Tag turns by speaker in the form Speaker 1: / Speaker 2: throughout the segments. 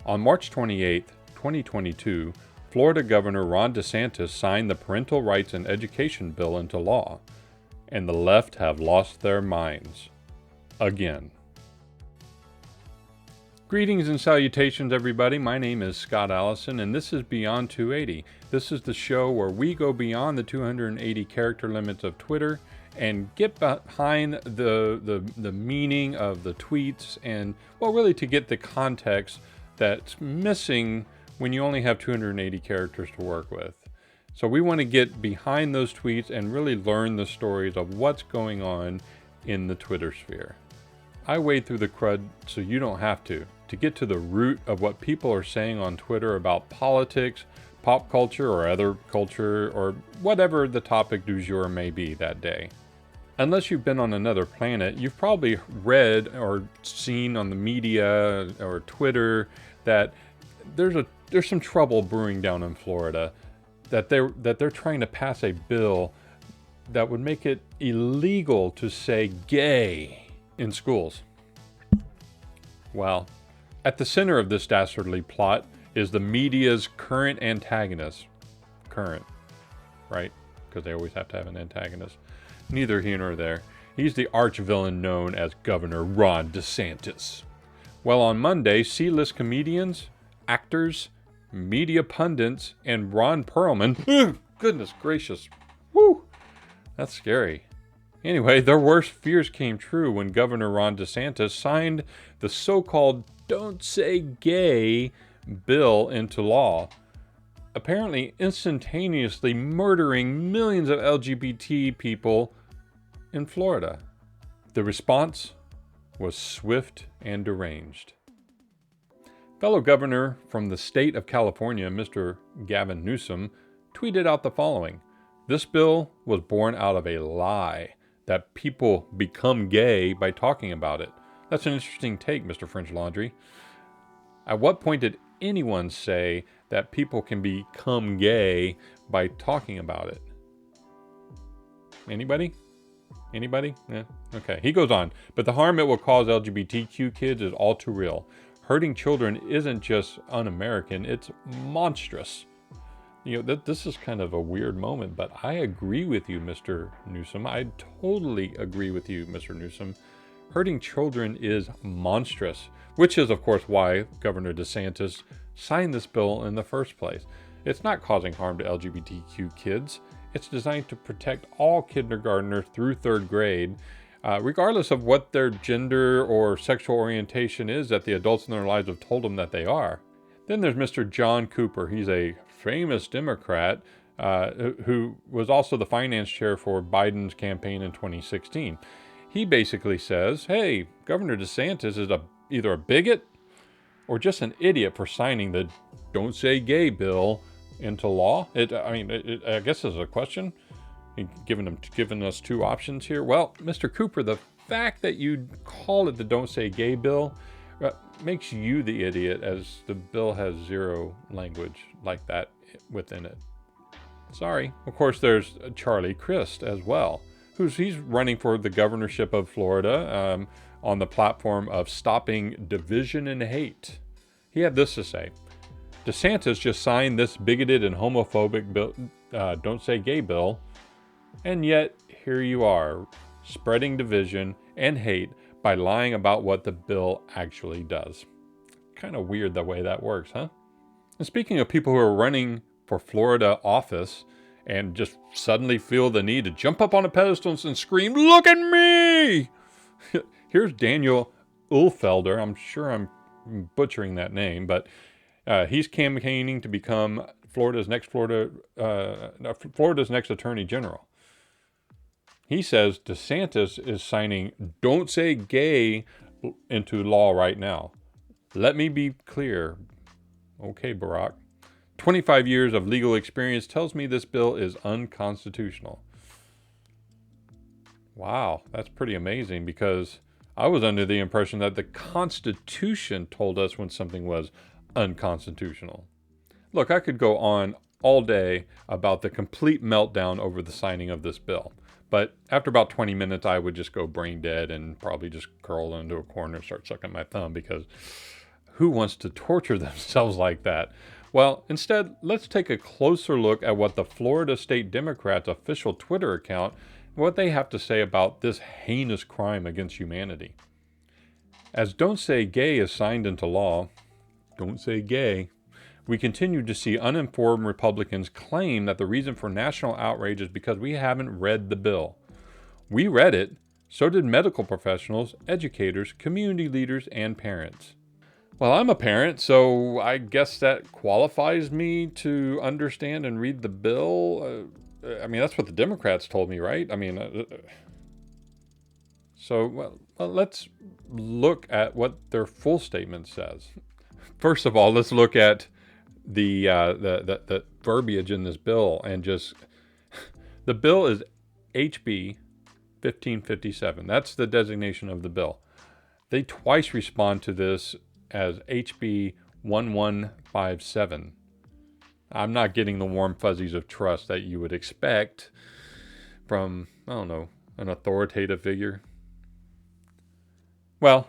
Speaker 1: On March 28, 2022, Florida Governor Ron DeSantis signed the Parental Rights and Education Bill into law, and the left have lost their minds. Again. Greetings and salutations, everybody. My name is Scott Allison, and this is Beyond 280. This is the show where we go beyond the 280 character limits of Twitter and get behind the meaning of the tweets and, well, really to get the context that's missing when you only have 280 characters to work with. So we want to get behind those tweets and really learn the stories of what's going on in the Twitter sphere. I wade through the crud so you don't have to get to the root of what people are saying on Twitter about politics, pop culture, or other culture, or whatever the topic du jour may be that day. Unless you've been on another planet, you've probably read or seen on the media or Twitter that there's some trouble brewing down in Florida, that they're trying to pass a bill that would make it illegal to say gay in schools. Well, at the center of this dastardly plot is the media's current antagonist. Current, right? Because they always have to have an antagonist. Neither here nor there. He's the arch-villain known as Governor Ron DeSantis. Well, on Monday, C-list comedians, actors, media pundits, and Ron Perlman, goodness gracious, whoo, that's scary. Anyway, their worst fears came true when Governor Ron DeSantis signed the so-called Don't Say Gay bill into law, apparently instantaneously murdering millions of LGBT people in Florida. The response was swift and deranged. Fellow governor from the state of California, Mr. Gavin Newsom, tweeted out the following: "This bill was born out of a lie that people become gay by talking about it." That's an interesting take, Mr. French Laundry. At what point did anyone say that people can become gay by talking about it? Anybody? Yeah, okay. He goes on, "But the harm it will cause LGBTQ kids is all too real. Hurting children isn't just un-American, it's monstrous." You know, this is kind of a weird moment, but I agree with you, Mr. Newsom. I totally agree with you, Mr. Newsom. Hurting children is monstrous, which is, of course, why Governor DeSantis signed this bill in the first place. It's not causing harm to LGBTQ kids. It's designed to protect all kindergartners through third grade, regardless of what their gender or sexual orientation is that the adults in their lives have told them that they are. Then there's Mr. John Cooper. He's a famous Democrat who was also the finance chair for Biden's campaign in 2016. He basically says, hey, Governor DeSantis is either a bigot or just an idiot for signing the Don't Say Gay bill into law. I guess is a question. Giving us two options here. Well, Mr. Cooper, the fact that you call it the Don't Say Gay bill makes you the idiot, as the bill has zero language like that within it. Sorry. Of course, there's Charlie Crist as well, he's running for the governorship of Florida on the platform of stopping division and hate. He had this to say: DeSantis just signed this bigoted and homophobic bill, Don't Say Gay bill, and yet here you are, spreading division and hate by lying about what the bill actually does. Kind of weird the way that works, huh? And speaking of people who are running for Florida office and just suddenly feel the need to jump up on a pedestal and scream, "Look at me!" Here's Daniel Ulfelder. I'm sure I'm butchering that name, but he's campaigning to become Florida's next Attorney General. He says DeSantis is signing Don't Say Gay into law right now. Let me be clear. Okay, Barack. 25 years of legal experience tells me this bill is unconstitutional. Wow, that's pretty amazing, because I was under the impression that the Constitution told us when something was unconstitutional. Look, I could go on all day about the complete meltdown over the signing of this bill. But after about 20 minutes, I would just go brain dead and probably just curl into a corner and start sucking my thumb, because Who wants to torture themselves like that? Well, instead, let's take a closer look at what the Florida State Democrats' official Twitter account, what they have to say about this heinous crime against humanity. As Don't Say Gay is signed into law, don't say gay, we continue to see uninformed Republicans claim that the reason for national outrage is because we haven't read the bill. We read it, so did medical professionals, educators, community leaders, and parents. Well, I'm a parent, so I guess that qualifies me to understand and read the bill. I mean, that's what the Democrats told me, right? I mean, well, let's look at what their full statement says. First of all, let's look at the verbiage in this bill, and just the bill is HB 1557. That's the designation of the bill. They twice respond to this as HB 1157. I'm not getting the warm fuzzies of trust that you would expect from, I don't know, an authoritative figure. Well,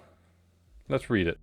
Speaker 1: let's read it.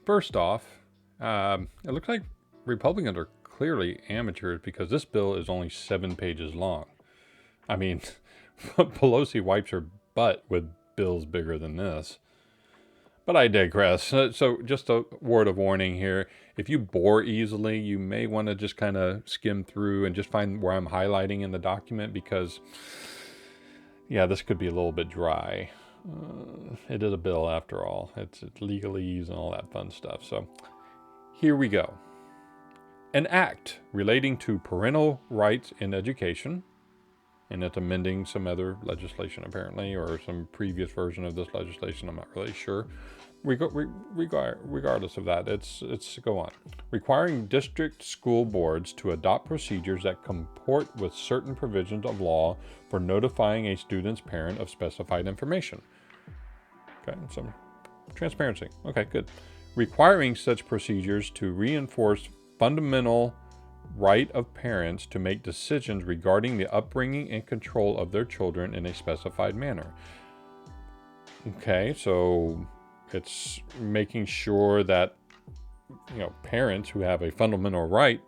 Speaker 1: First off, it looks like Republicans are clearly amateurs because this bill is only 7 pages long. I mean, Pelosi wipes her butt with bills bigger than this. But I digress. So just a word of warning here. If you bore easily, you may want to just kind of skim through and just find where I'm highlighting in the document because, yeah, this could be a little bit dry. It is a bill after all. It's legalese and all that fun stuff. So here we go. An act relating to parental rights in education, and it's amending some other legislation apparently, or some previous version of this legislation, I'm not really sure. regardless of that, it's go on. Requiring district school boards to adopt procedures that comport with certain provisions of law for notifying a student's parent of specified information. Okay, some transparency. Okay, good. Requiring such procedures to reinforce fundamental right of parents to make decisions regarding the upbringing and control of their children in a specified manner. Okay, so it's making sure that parents who have a fundamental right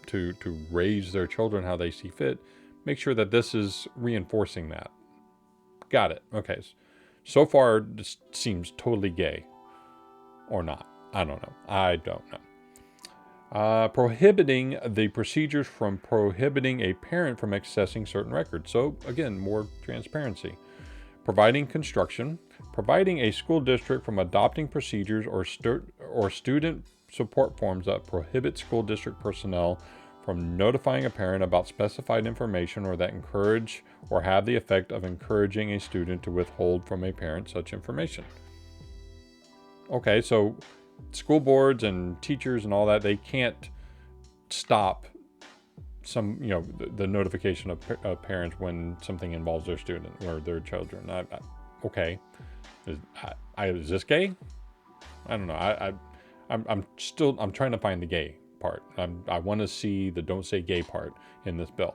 Speaker 1: to raise their children how they see fit, make sure that this is reinforcing that. Got it. Okay. So far, this seems totally gay. Or not. I don't know. Prohibiting the procedures from prohibiting a parent from accessing certain records. So, again, more transparency. Providing construction. Providing a school district from adopting procedures or student support forms that prohibit school district personnel from notifying a parent about specified information or that encourage or have the effect of encouraging a student to withhold from a parent such information. Okay, so school boards and teachers and all that, they can't stop some, the notification of parents when something involves their student or their children. Okay. Is this gay? I don't know. I'm trying to find the gay part. I want to see the don't say gay part in this bill.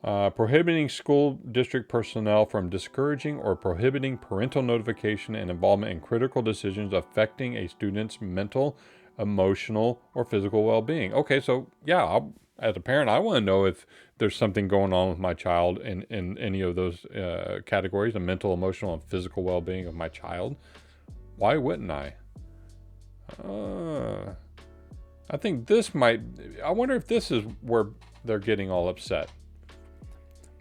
Speaker 1: Prohibiting school district personnel from discouraging or prohibiting parental notification and involvement in critical decisions affecting a student's mental, emotional, or physical well-being. Okay, so yeah, as a parent, I want to know if there's something going on with my child in any of those categories, the mental, emotional, and physical well-being of my child. Why wouldn't I? I think I wonder if this is where they're getting all upset.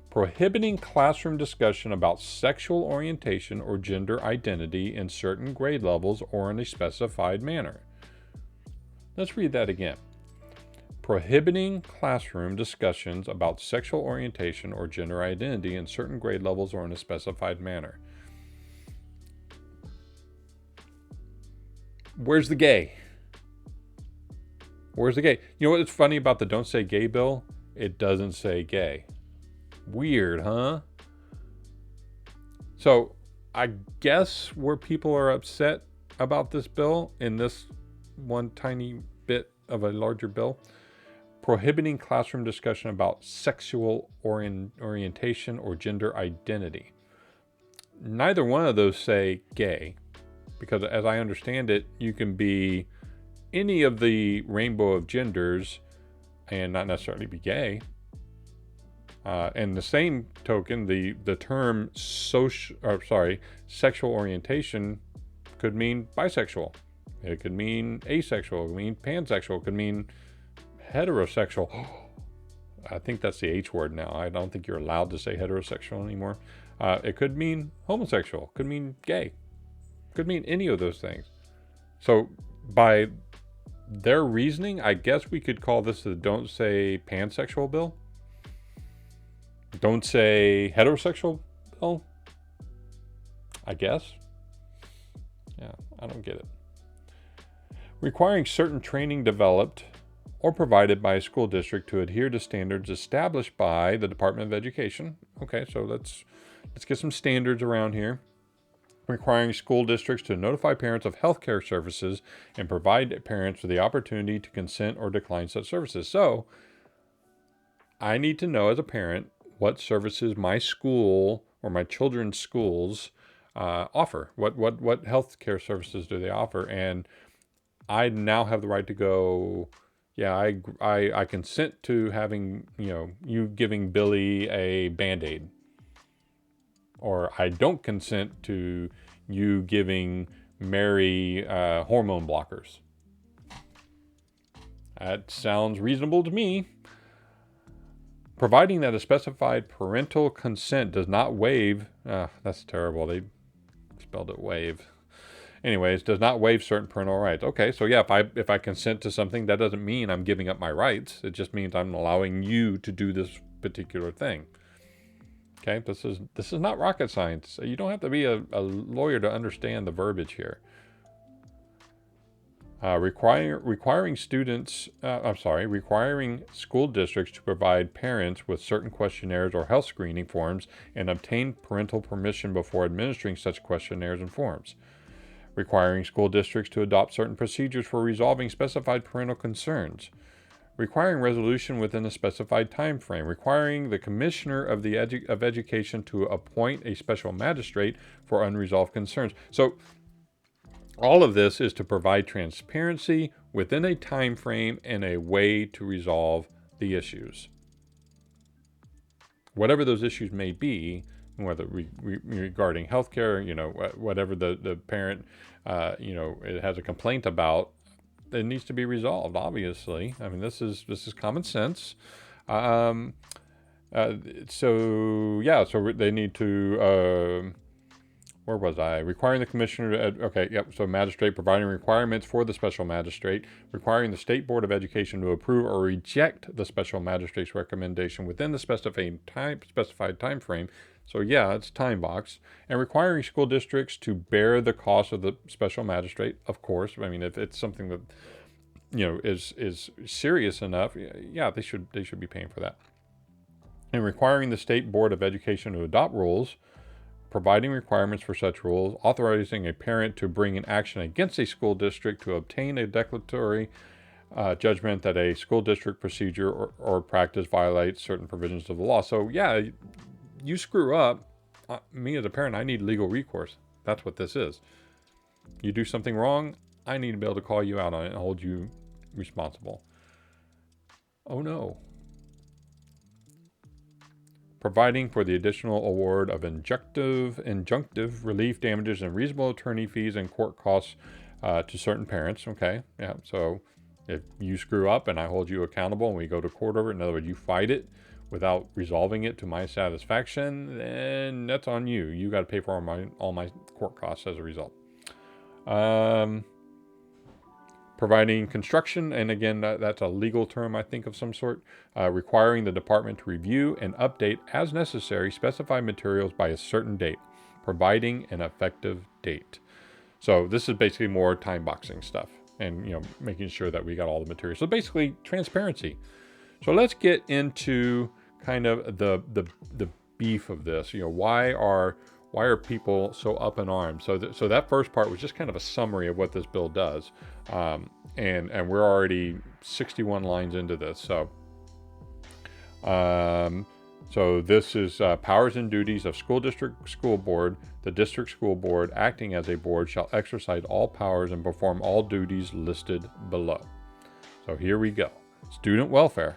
Speaker 1: Prohibiting classroom discussion about sexual orientation or gender identity in certain grade levels or in a specified manner. Let's read that again. Prohibiting classroom discussions about sexual orientation or gender identity in certain grade levels or in a specified manner. Where's the gay? Where's the gay? You know what's funny about the Don't Say Gay bill? It doesn't say gay. Weird, huh? So I guess where people are upset about this bill in this one tiny bit of a larger bill, prohibiting classroom discussion about sexual orientation or gender identity. Neither one of those say gay, because as I understand it, you can be any of the rainbow of genders and not necessarily be gay. And the same token, the term sexual orientation could mean bisexual. It could mean asexual. It could mean pansexual. It could mean heterosexual. I think that's the H word now. I don't think you're allowed to say heterosexual anymore. It could mean homosexual. Could mean gay. Could mean any of those things. So by their reasoning, I guess we could call this the Don't Say Pansexual bill. Don't say heterosexual bill. I guess. Yeah, I don't get it. Requiring certain training developed or provided by a school district to adhere to standards established by the Department of Education. Okay, so let's get some standards around here. Requiring school districts to notify parents of healthcare services and provide parents with the opportunity to consent or decline such services. So, I need to know as a parent what services my school or my children's schools offer. What healthcare services do they offer? And I now have the right to go, yeah, I consent to having, you giving Billy a Band-Aid. Or I don't consent to you giving Mary hormone blockers. That sounds reasonable to me. Providing that a specified parental consent does not waive, that's terrible, they spelled it waive. Anyways, does not waive certain parental rights. Okay, so yeah, if I consent to something, that doesn't mean I'm giving up my rights. It just means I'm allowing you to do this particular thing. Okay, this is not rocket science. You don't have to be a lawyer to understand the verbiage here. Requiring school districts to provide parents with certain questionnaires or health screening forms and obtain parental permission before administering such questionnaires and forms. Requiring school districts to adopt certain procedures for resolving specified parental concerns. Requiring resolution within a specified time frame. Requiring the Commissioner of Education to appoint a special magistrate for unresolved concerns. So all of this is to provide transparency within a time frame and a way to resolve the issues. Whatever those issues may be, whether regarding healthcare, whatever the parent, it has a complaint about, it needs to be resolved. Obviously, I mean this is common sense. So they need to. Where was I? Requiring the commissioner to, so magistrate providing requirements for the special magistrate, requiring the State Board of Education to approve or reject the special magistrate's recommendation within the specified time frame. So yeah, it's time box. And requiring school districts to bear the cost of the special magistrate, of course. I mean, if it's something that, is serious enough, yeah, they should be paying for that. And requiring the State Board of Education to adopt rules, providing requirements for such rules, authorizing a parent to bring an action against a school district to obtain a declaratory judgment that a school district procedure or practice violates certain provisions of the law. So yeah, you screw up, me as a parent, I need legal recourse. That's what this is. You do something wrong, I need to be able to call you out on it and hold you responsible. Oh no. Providing for the additional award of injunctive relief damages and reasonable attorney fees and court costs to certain parents. Okay, yeah. So if you screw up and I hold you accountable and we go to court over it, in other words, you fight it without resolving it to my satisfaction, then that's on you. You got to pay for all my court costs as a result. Providing construction, and again, that's a legal term, I think, of some sort, requiring the department to review and update as necessary specified materials by a certain date, providing an effective date. So this is basically more time boxing stuff and, making sure that we got all the materials. So basically transparency. So let's get into kind of the beef of this. Why are people so up in arms? So that first part was just kind of a summary of what this bill does. And we're already 61 lines into this. So this is powers and duties of school district school board. The district school board, acting as a board, shall exercise all powers and perform all duties listed below. So here we go. Student welfare.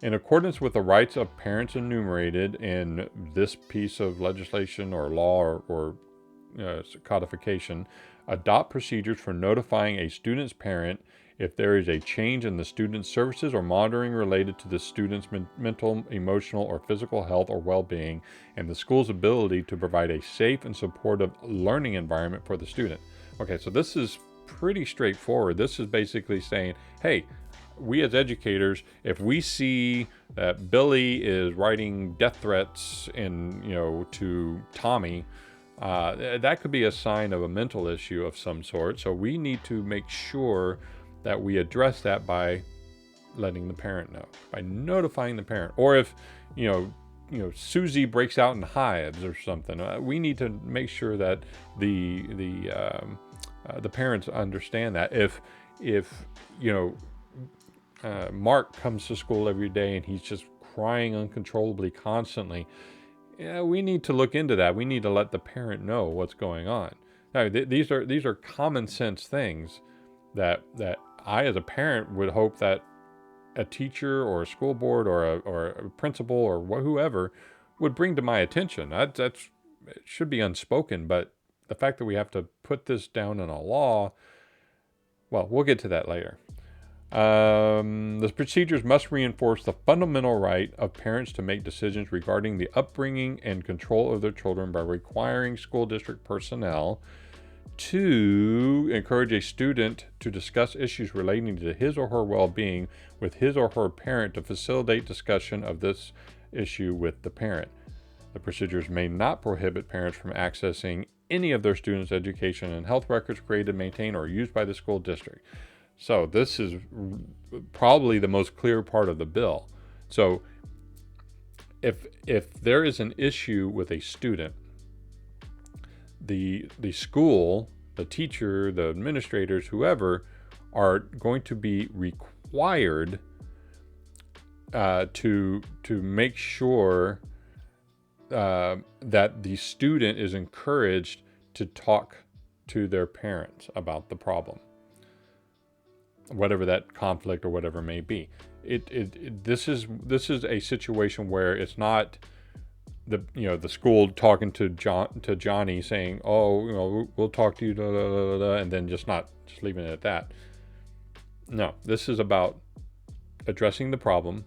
Speaker 1: In accordance with the rights of parents enumerated in this piece of legislation or law or codification, adopt procedures for notifying a student's parent if there is a change in the student's services or monitoring related to the student's mental, emotional, or physical health or well-being, and the school's ability to provide a safe and supportive learning environment for the student. Okay, so this is pretty straightforward. This is basically saying, hey, we as educators, if we see that Billy is writing death threats to Tommy, that could be a sign of a mental issue of some sort. So we need to make sure that we address that by letting the parent know, by notifying the parent. Or if, Susie breaks out in hives or something, we need to make sure that the parents understand that. If Mark comes to school every day and he's just crying uncontrollably constantly, we need to look into that. We need to let the parent know what's going on. Now, these are common sense things that I, as a parent, would hope that a teacher or a school board or a principal or whoever would bring to my attention. It should be unspoken, but the fact that we have to put this down in a law, well, we'll get to that later. The procedures must reinforce the fundamental right of parents to make decisions regarding the upbringing and control of their children by requiring school district personnel to encourage a student to discuss issues relating to his or her well-being with his or her parent to facilitate discussion of this issue with the parent. The procedures may not prohibit parents from accessing any of their students' education and health records created, maintained, or used by the school district. So this is probably the most clear part of the bill. So if there is an issue with a student, the school, the teacher, the administrators, whoever, are going to be required to make sure that the student is encouraged to talk to their parents about the problem, whatever that conflict or whatever may be. This is a situation where it's not the school talking to Johnny saying, oh, we'll talk to you, and then just leaving it at that. No, this is about addressing the problem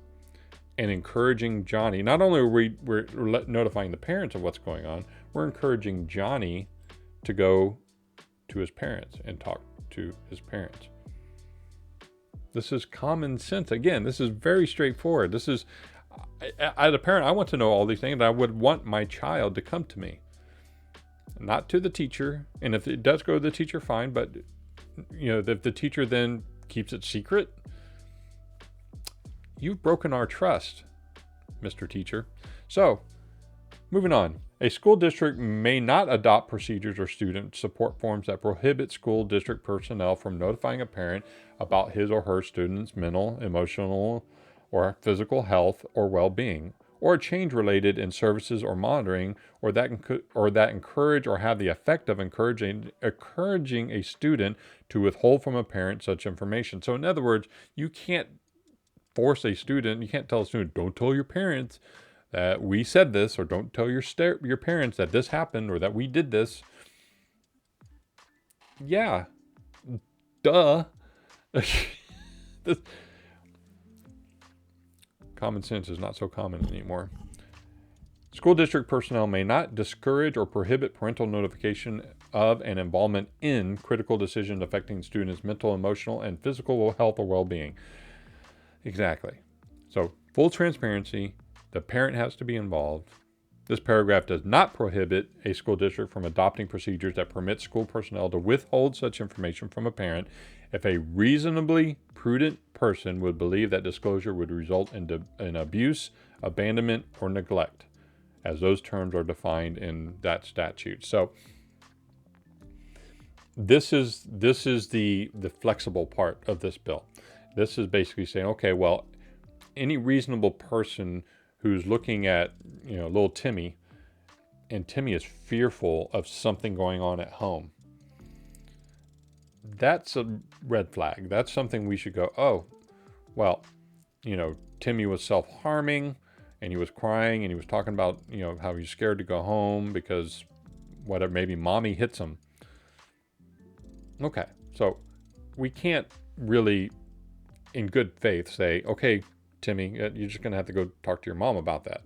Speaker 1: and encouraging Johnny. Not only are we're notifying the parents of what's going on, we're encouraging Johnny to go to his parents and talk to his parents. This is common sense. Again, this is very straightforward. This is, as a parent, I want to know all these things, and I would want my child to come to me, not to the teacher. And if it does go to the teacher, fine. But if the teacher then keeps it secret, you've broken our trust, Mr. Teacher. So, moving on. A school district may not adopt procedures or student support forms that prohibit school district personnel from notifying a parent about his or her student's mental, emotional, or physical health or well-being, or a change related in services or monitoring, or that encourage or have the effect of encouraging a student to withhold from a parent such information. So, in other words, you can't force a student. You can't tell a student, don't tell your parents that we said this, or don't tell your parents that this happened or that we did this. Yeah, duh. Common sense is not so common anymore. School district personnel may not discourage or prohibit parental notification of and involvement in critical decisions affecting students' mental, emotional, and physical health or well-being. Exactly. So, full transparency. The parent has to be involved. This paragraph does not prohibit a school district from adopting procedures that permit school personnel to withhold such information from a parent if a reasonably prudent person would believe that disclosure would result in abuse, abandonment, or neglect, as those terms are defined in that statute. So this is the flexible part of this bill. This is basically saying, okay, well, any reasonable person who's looking at, little Timmy, and Timmy is fearful of something going on at home, that's a red flag. That's something we should go, oh, well, Timmy was self-harming, and he was crying, and he was talking about, how he's scared to go home because maybe mommy hits him. Okay, so we can't really, in good faith, say, okay, Timmy, you're just going to have to go talk to your mom about that.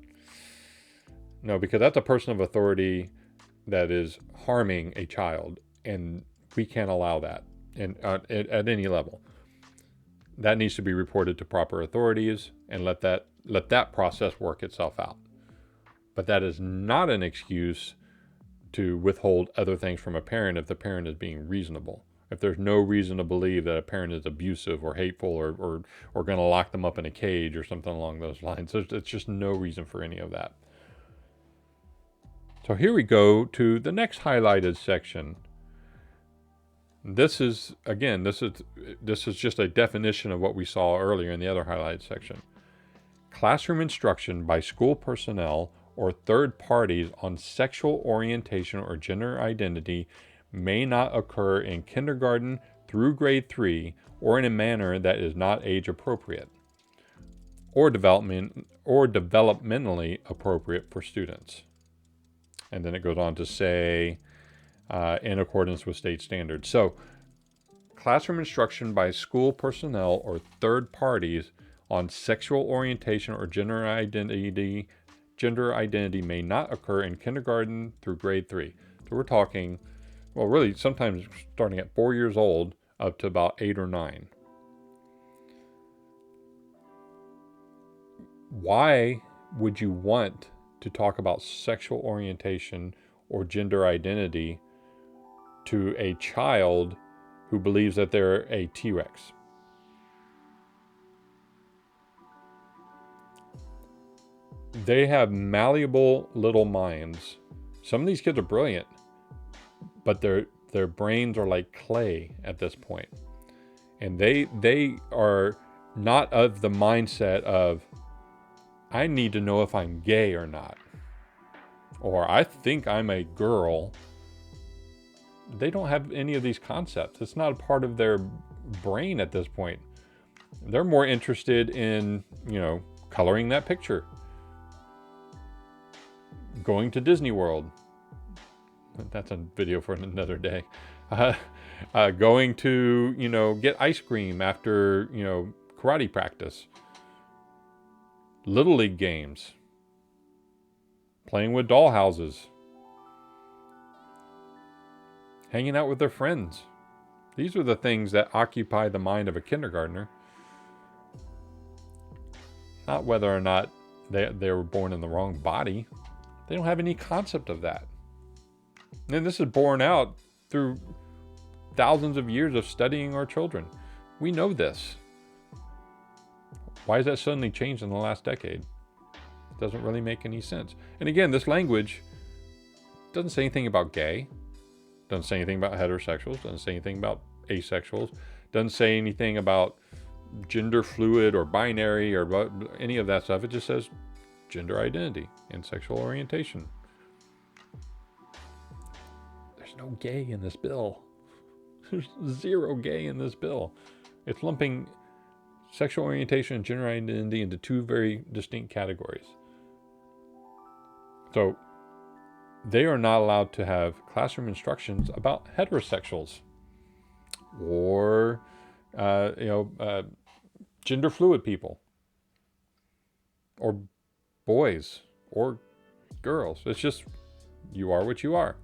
Speaker 1: No, because that's a person of authority that is harming a child, and we can't allow that at any level. That needs to be reported to proper authorities and let that process work itself out. But that is not an excuse to withhold other things from a parent if the parent is being reasonable. If there's no reason to believe that a parent is abusive or hateful or going to lock them up in a cage or something along those lines. There's just no reason for any of that. So here we go to the next highlighted section. This is just a definition of what we saw earlier in the other highlighted section. Classroom instruction by school personnel or third parties on sexual orientation or gender identity may not occur in kindergarten through grade 3 or in a manner that is not age appropriate or developmentally appropriate for students. And then it goes on to say, in accordance with state standards. So, classroom instruction by school personnel or third parties on sexual orientation or gender identity may not occur in kindergarten through grade 3. So we're talking, well, really sometimes starting at 4 years old up to about 8 or 9. Why would you want to talk about sexual orientation or gender identity to a child who believes that they're a T-Rex? They have malleable little minds. Some of these kids are brilliant, but their brains are like clay at this point. And they are not of the mindset of, I need to know if I'm gay or not, or I think I'm a girl. They don't have any of these concepts. It's not a part of their brain at this point. They're more interested in, coloring that picture, going to Disney World. That's a video for another day. Going to, get ice cream after, karate practice. Little League games. Playing with doll houses. Hanging out with their friends. These are the things that occupy the mind of a kindergartner. Not whether or not they were born in the wrong body. They don't have any concept of that. And this is borne out through thousands of years of studying our children. We know this. Why has that suddenly changed in the last decade? It doesn't really make any sense. And again, this language doesn't say anything about gay, doesn't say anything about heterosexuals, doesn't say anything about asexuals, doesn't say anything about gender fluid or binary or any of that stuff. It just says gender identity and sexual orientation. There's no gay in this bill. There's zero gay in this bill. It's lumping sexual orientation and gender identity into two very distinct categories. So they are not allowed to have classroom instructions about heterosexuals or gender fluid people or boys or girls. It's just, you are what you are.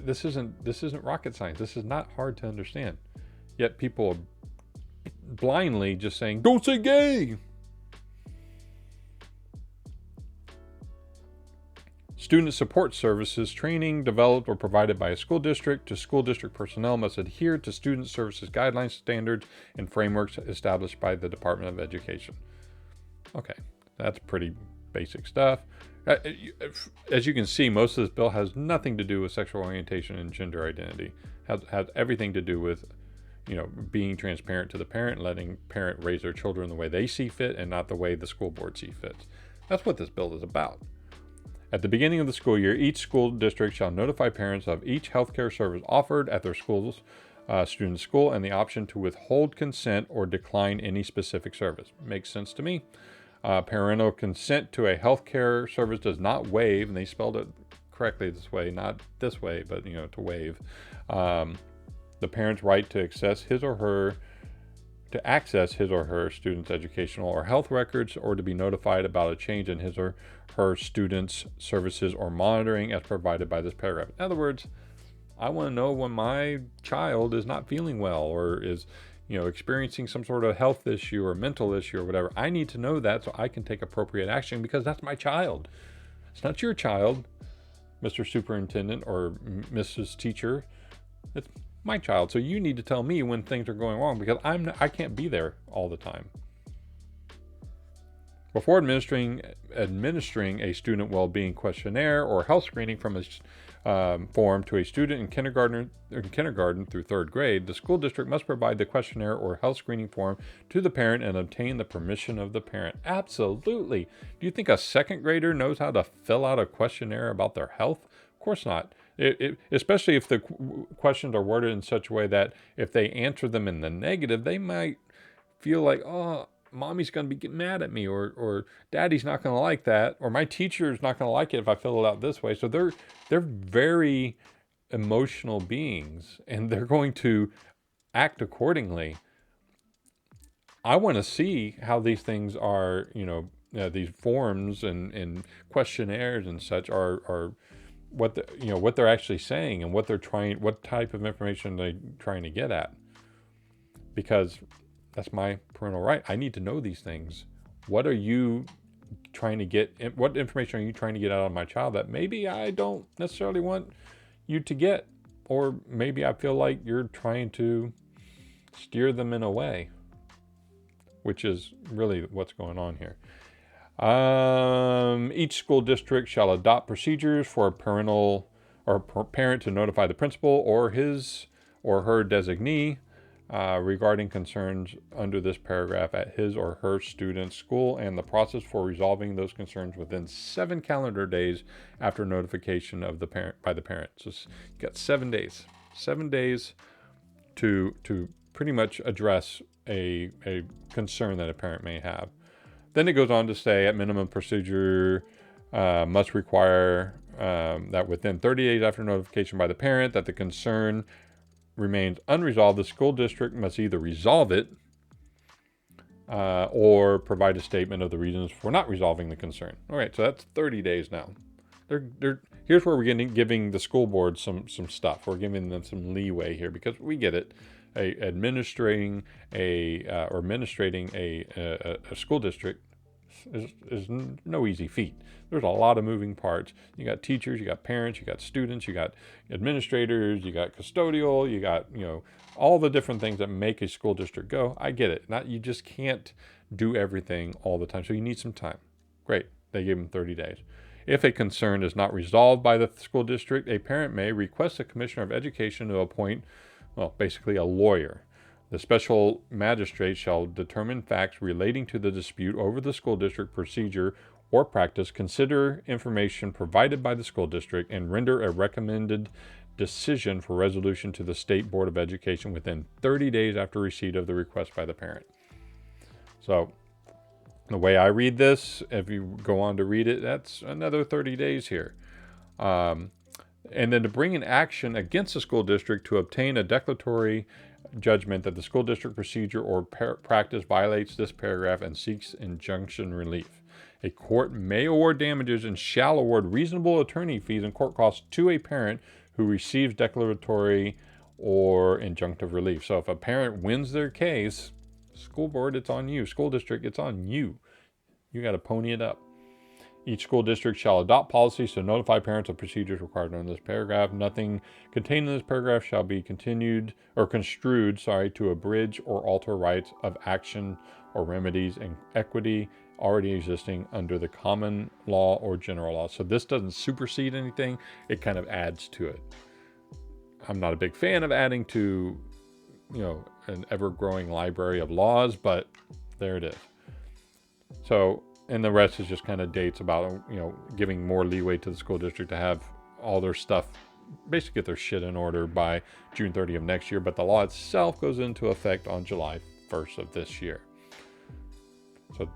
Speaker 1: This isn't rocket science. This is not hard to understand. Yet people are blindly just saying, don't say gay. Student support services training developed or provided by a school district to school district personnel must adhere to student services guidelines, standards, and frameworks established by the Department of Education. Okay, that's pretty basic stuff. As you can see, most of this bill has nothing to do with sexual orientation and gender identity. Has everything to do with, being transparent to the parent, letting parent raise their children the way they see fit and not the way the school board see fit. That's what this bill is about. At the beginning of the school year, each school district shall notify parents of each healthcare service offered at their student's school and the option to withhold consent or decline any specific service. Makes sense to me. Parental consent to a healthcare service does not waive, and they spelled it correctly this way, not this way, but to waive the parent's right to access his or her student's educational or health records, or to be notified about a change in his or her student's services or monitoring as provided by this paragraph. In other words, I want to know when my child is not feeling well or is experiencing some sort of health issue or mental issue or whatever. I need to know that so I can take appropriate action, because that's my child. It's not your child, Mr. Superintendent or Mrs. Teacher. It's my child. So you need to tell me when things are going wrong, because I can't be there all the time. Before administering a student well-being questionnaire or health screening from a form to a student in kindergarten through third grade, the school district must provide the questionnaire or health screening form to the parent and obtain the permission of the parent. Absolutely. Do you think a second grader knows how to fill out a questionnaire about their health? Of course not. Especially if the questions are worded in such a way that if they answer them in the negative, they might feel like, oh, mommy's going to be mad at me, or daddy's not going to like that, or my teacher's not going to like it if I fill it out this way. So they're very emotional beings, and they're going to act accordingly. I want to see how these things are, these forms and questionnaires and such are what what they're actually saying and what type of information they're trying to get at, because that's my parental right. I need to know these things, What are you trying to get? What information are you trying to get out of my child that maybe I don't necessarily want you to get? Or maybe I feel like you're trying to steer them in a way, which is really what's going on here. Each school district shall adopt procedures for a parental or parent to notify the principal or his or her designee regarding concerns under this paragraph at his or her student's school, and the process for resolving those concerns within 7 calendar days after notification of the parent by the parent. So you got 7 days. 7 days to pretty much address a concern that a parent may have. Then it goes on to say, at minimum, procedure must require that within 30 days after notification by the parent that the concern remains unresolved, the school district must either resolve it or provide a statement of the reasons for not resolving the concern. All right, so that's 30 days now. Here's where we're giving the school board some stuff. We're giving them some leeway here because we get it. Administrating a school district is no easy feat. There's a lot of moving parts. You got teachers, you got parents, you got students, you got administrators, you got custodial, you got, all the different things that make a school district go. I get it. You just can't do everything all the time. So you need some time. Great. They gave them 30 days. If a concern is not resolved by the school district, a parent may request the Commissioner of Education to appoint, basically a lawyer. The special magistrate shall determine facts relating to the dispute over the school district procedure or practice, consider information provided by the school district, and render a recommended decision for resolution to the State Board of Education within 30 days after receipt of the request by the parent. So the way I read this, if you go on to read it, that's another 30 days here. And then to bring an action against the school district to obtain a declaratory judgment that the school district procedure or practice violates this paragraph and seeks injunction relief. A court may award damages and shall award reasonable attorney fees and court costs to a parent who receives declaratory or injunctive relief. So if a parent wins their case, school board, it's on you. School district, it's on you. You got to pony it up. Each school district shall adopt policies to notify parents of procedures required under this paragraph. Nothing contained in this paragraph shall be construed to abridge or alter rights of action or remedies and equity already existing under the common law or general law. So this doesn't supersede anything. It kind of adds to it. I'm not a big fan of adding to, an ever-growing library of laws, but there it is. So, and the rest is just kind of dates about, giving more leeway to the school district to have all their stuff, basically get their shit in order by June 30th of next year. But the law itself goes into effect on July 1st of this year. So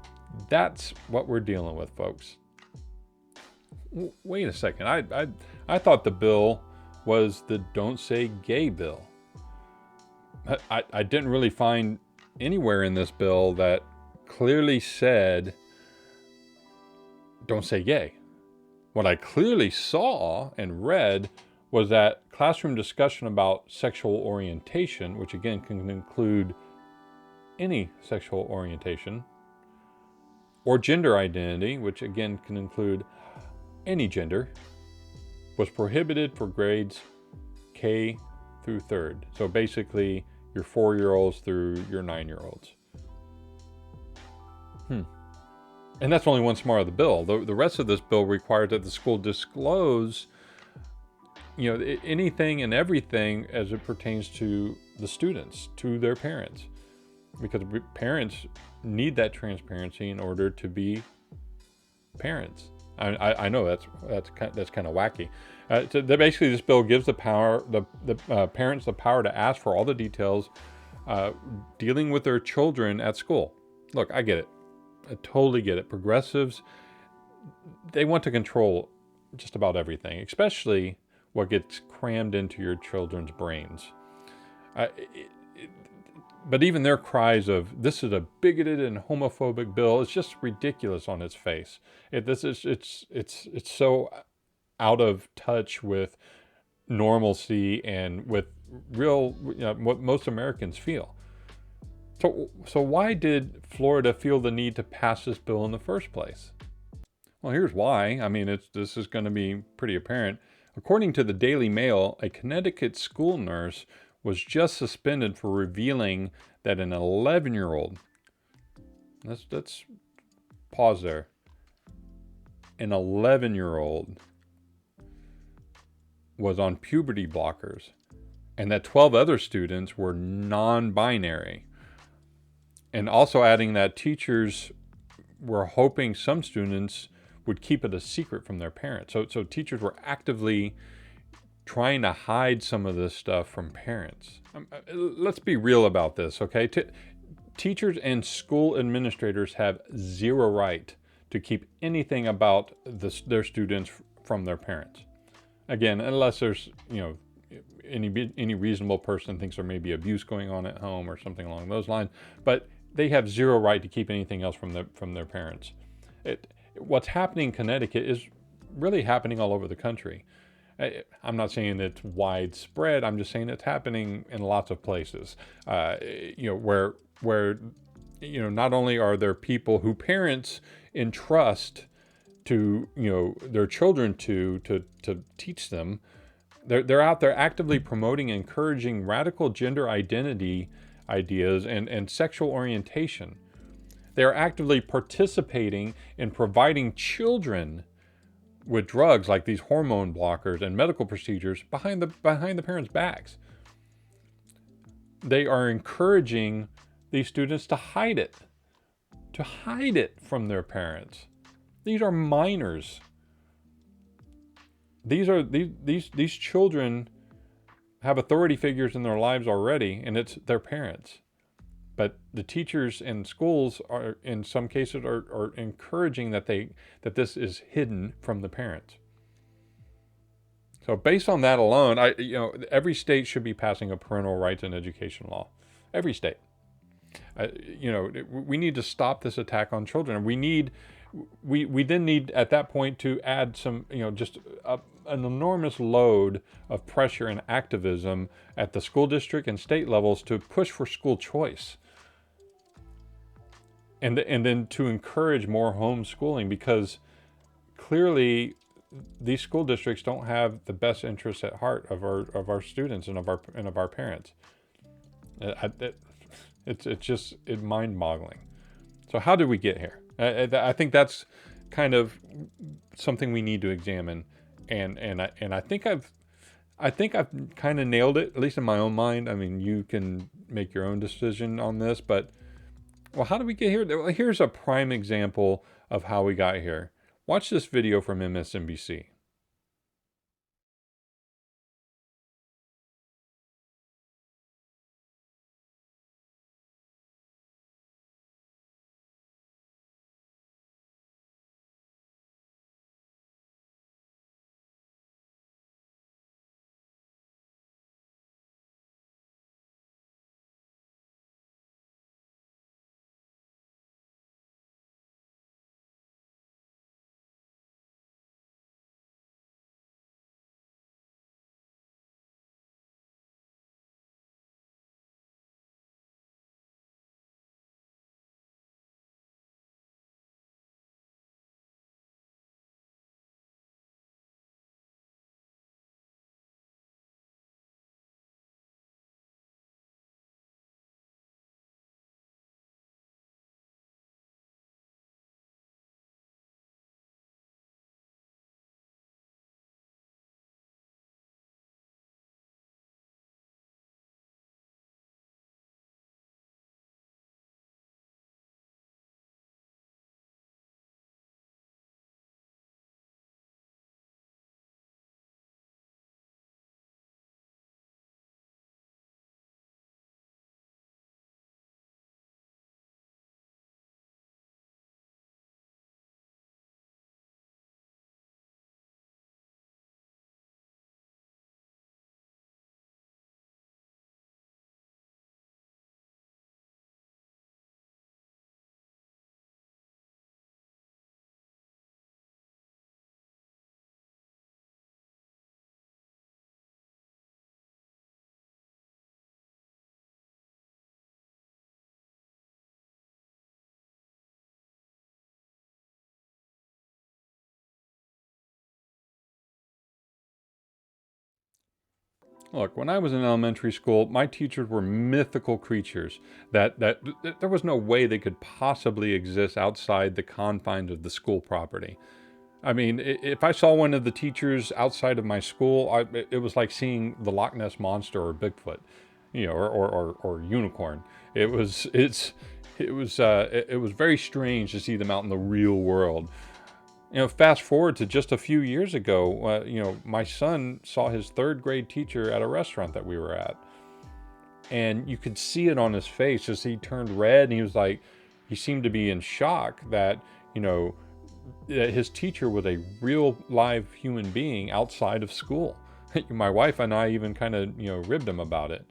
Speaker 1: that's what we're dealing with, folks. Wait a second. I thought the bill was the Don't Say Gay bill. I didn't really find anywhere in this bill that clearly said don't say gay. What I clearly saw and read was that classroom discussion about sexual orientation, which again can include any sexual orientation, or gender identity, which again can include any gender, was prohibited for grades K through 3rd. So basically your 4-year-olds through your 9-year-olds. And that's only one smart of the bill. The rest of this bill requires that the school disclose, anything and everything as it pertains to the students, to their parents, because parents need that transparency in order to be parents. I know that's kind of wacky. So basically, this bill gives the parents the power to ask for all the details dealing with their children at school. Look, I get it. I totally get it. Progressives, they want to control just about everything, especially what gets crammed into your children's brains. But even their cries of this is a bigoted and homophobic bill, it's just ridiculous on its face. It's so out of touch with normalcy and with real, what most Americans feel. So why did Florida feel the need to pass this bill in the first place? Well, here's why. I mean, this is going to be pretty apparent. According to the Daily Mail, a Connecticut school nurse was just suspended for revealing that an 11-year-old, let's pause there, an 11-year-old was on puberty blockers, and that 12 other students were non-binary. And also adding that teachers were hoping some students would keep it a secret from their parents. So teachers were actively trying to hide some of this stuff from parents. Let's be real about this, okay? Teachers and school administrators have zero right to keep anything about their students from their parents. Again, unless there's, any reasonable person thinks there may be abuse going on at home or something along those lines, but they have zero right to keep anything else from their parents. What's happening in Connecticut is really happening all over the country. I'm not saying it's widespread. I'm just saying it's happening in lots of places. Where not only are there people who parents entrust to their children to teach them, they're out there actively promoting and encouraging radical gender identity ideas and sexual orientation. They're actively participating in providing children with drugs like these hormone blockers and medical procedures behind the parents' backs. They are encouraging these students to hide it from their parents. These are minors. These children have authority figures in their lives already, and it's their parents. But the teachers and schools are, in some cases, are encouraging that this is hidden from the parents. So based on that alone, every state should be passing a parental rights and education law. Every state. We need to stop this attack on children. We then need at that point to add some, just an enormous load of pressure and activism at the school district and state levels to push for school choice. And then to encourage more homeschooling, because clearly these school districts don't have the best interests at heart of our students and of our parents. It's mind-boggling. So how did we get here? I think that's kind of something we need to examine, and I think I've kind of nailed it, at least in my own mind. I mean, you can make your own decision on this, but well, how did we get here? Well, here's a prime example of how we got here. Watch this video from MSNBC. Look, when I was in elementary school, my teachers were mythical creatures that there was no way they could possibly exist outside the confines of the school property. I mean, if I saw one of the teachers outside of my school, it was like seeing the Loch Ness Monster or Bigfoot, or unicorn. It was very strange to see them out in the real world. Fast forward to just a few years ago, my son saw his third grade teacher at a restaurant that we were at. And you could see it on his face as he turned red, and he seemed to be in shock that his teacher was a real live human being outside of school. My wife and I even kind of, ribbed him about it.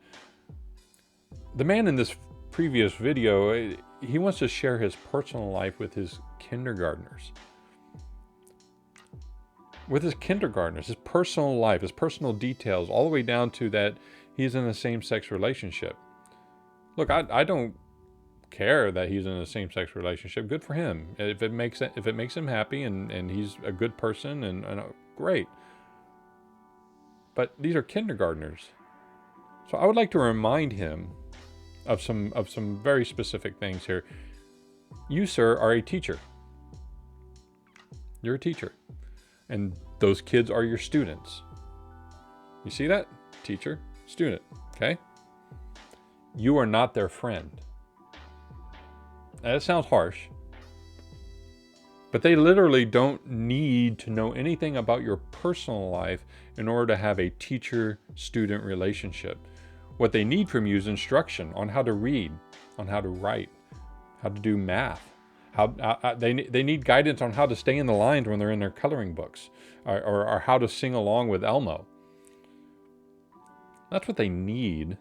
Speaker 1: The man in this previous video, he wants to share his personal life with his kindergartners. His personal life, his personal details, all the way down to that he's in a same-sex relationship. Look, I don't care that he's in a same-sex relationship. Good for him. If it makes him happy and he's a good person, and great. But these are kindergartners. So I would like to remind him of some very specific things here. You, sir, are a teacher. You're a teacher. And those kids are your students. You see that? Teacher, student, okay? You are not their friend. Now, that sounds harsh. But they literally don't need to know anything about your personal life in order to have a teacher-student relationship. What they need from you is instruction on how to read, on how to write, how to do math. They need guidance on how to stay in the lines when they're in their coloring books, or how to sing along with Elmo. That's what they need.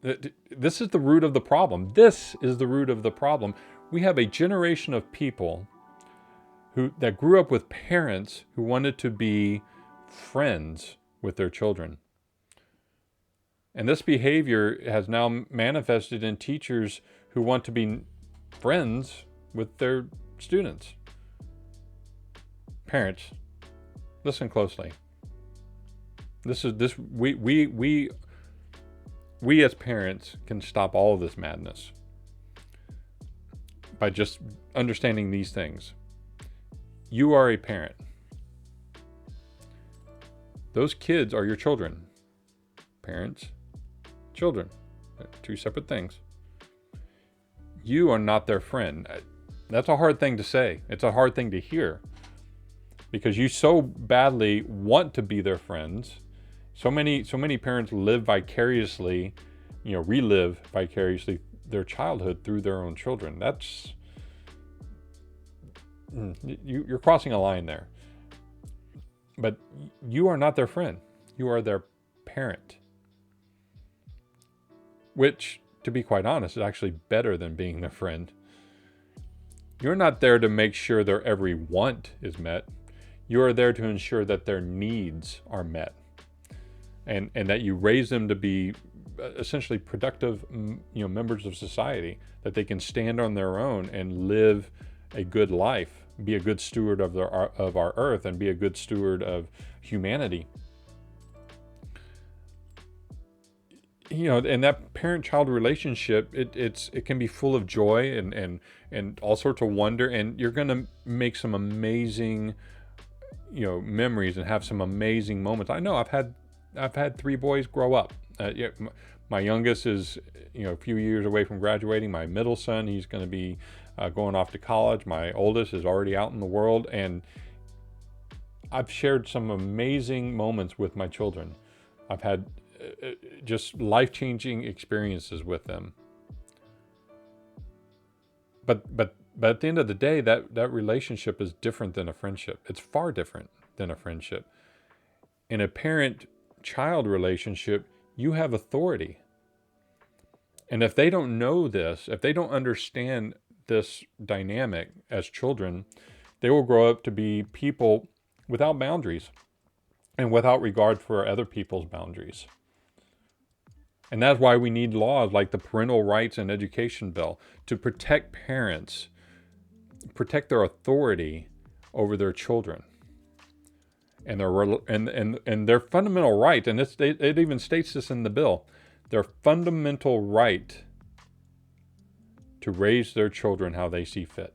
Speaker 1: This is the root of the problem. This is the root of the problem. We have a generation of people that grew up with parents who wanted to be friends with their children. And this behavior has now manifested in teachers who want to be friends with their students. Parents, listen closely. We as parents can stop all of this madness by just understanding these things. You are a parent. Those kids are your children. Parents, children, two separate things. You are not their friend. That's a hard thing to say. It's a hard thing to hear, because you so badly want to be their friends. So many parents live vicariously, relive vicariously their childhood through their own children. You're crossing a line there. But you are not their friend. You are their parent. Which, to be quite honest, is actually better than being their friend. You're not there to make sure their every want is met. You are there to ensure that their needs are met. And that you raise them to be essentially productive, members of society, that they can stand on their own and live a good life, be a good steward of our earth, and be a good steward of humanity. And that parent-child relationship, it can be full of joy and all sorts of wonder, and you're going to make some amazing, memories and have some amazing moments. I know I've had 3 boys grow up. My youngest is, a few years away from graduating. My middle son, he's going to be going off to college. My oldest is already out in the world, and I've shared some amazing moments with my children. I've had just life-changing experiences with them. But at the end of the day, that relationship is different than a friendship. It's far different than a friendship. In a parent-child relationship, you have authority. And if they don't know this, if they don't understand this dynamic as children, they will grow up to be people without boundaries and without regard for other people's boundaries. And that's why we need laws like the Parental Rights and Education Bill to protect parents, protect their authority over their children. and their fundamental right, and it even states this in the bill, their fundamental right to raise their children how they see fit.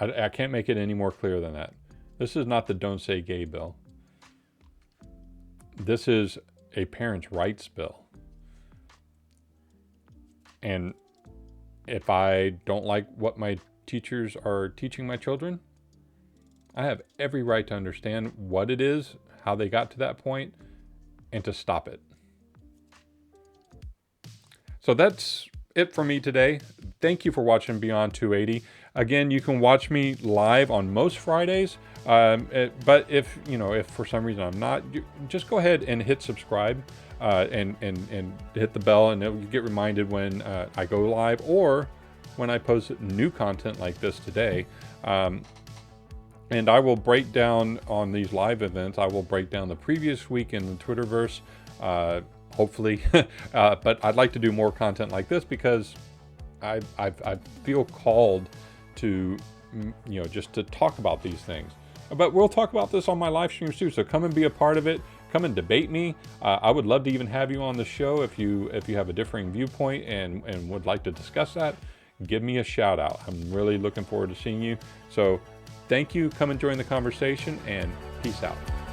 Speaker 1: I can't make it any more clear than that. This is not the Don't Say Gay bill. This is a parent's rights bill. And if I don't like what my teachers are teaching my children, I have every right to understand what it is, how they got to that point, and to stop it. So that's it for me today. Thank you for watching Beyond 280. Again, you can watch me live on most Fridays, but if for some reason I'm not, just go ahead and hit subscribe and hit the bell, and you'll get reminded when I go live or when I post new content like this today. And I will break down on these live events. I will break down the previous week in the Twitterverse, hopefully. But I'd like to do more content like this because I feel called to, just to talk about these things. But we'll talk about this on my live streams too. So come and be a part of it. Come and debate me. I would love to even have you on the show if you have a differing viewpoint and would like to discuss that. Give me a shout out. I'm really looking forward to seeing you. So thank you. Come and join the conversation, and peace out.